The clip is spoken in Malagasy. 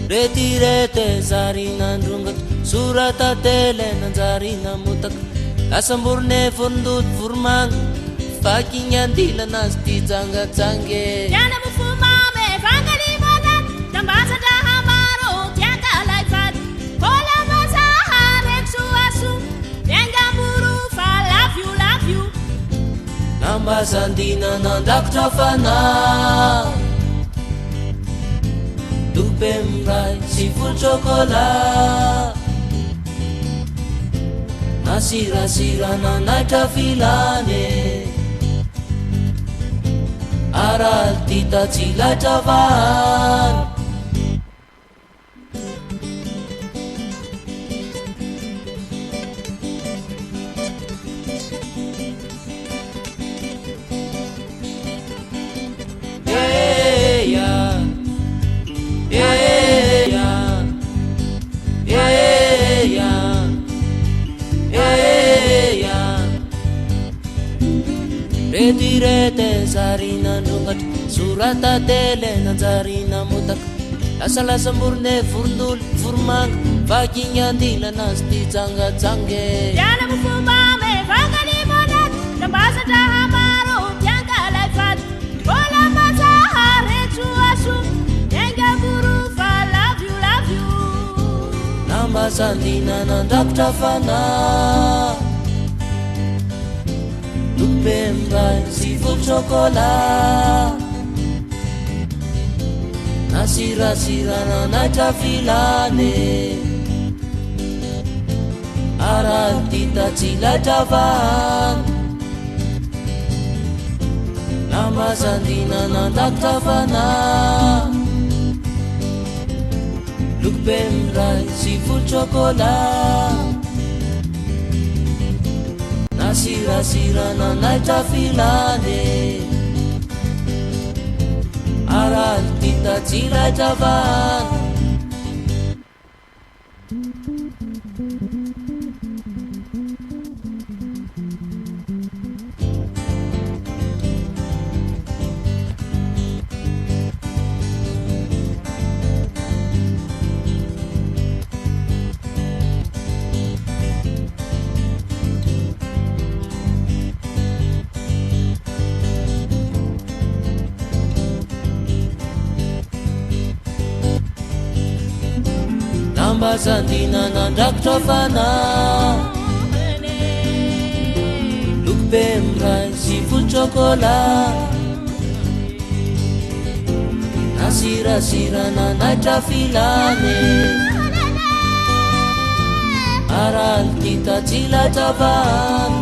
Retirete zarina ndrungat surata tele nanjarina mutak asamburne fundut furmang fakinyandila nasti janga jange yana mufumame fangani manan tambasa dahamaro tianga laifat kola masaha reksu asu tenga muru fa love you nambasandina nandaktafana Dupemrai seafood chocolate Nasira na naita filane Aral tita chila tavan Retirete zarina nungat surata tele nanjarina mutak Lasa murne furdul furmang fakinyandila nasti janga jange yana mufumame fangani manan tambasa dahamaro tianga laifat kola masaha reksu asu tenga muru fa love you Nambasandina nandaktafana Dupemrai seafood chocolate Nasira na naita filane Aral tita chila tavan Nambasandina nandaktafana Dupemrai seafood chocolate Nasira na naita filane Aral tita chila tavan Nambasandina nandaktafana Dupemrai seafood chocolate Nasira na naita filane Aral tita chila tavan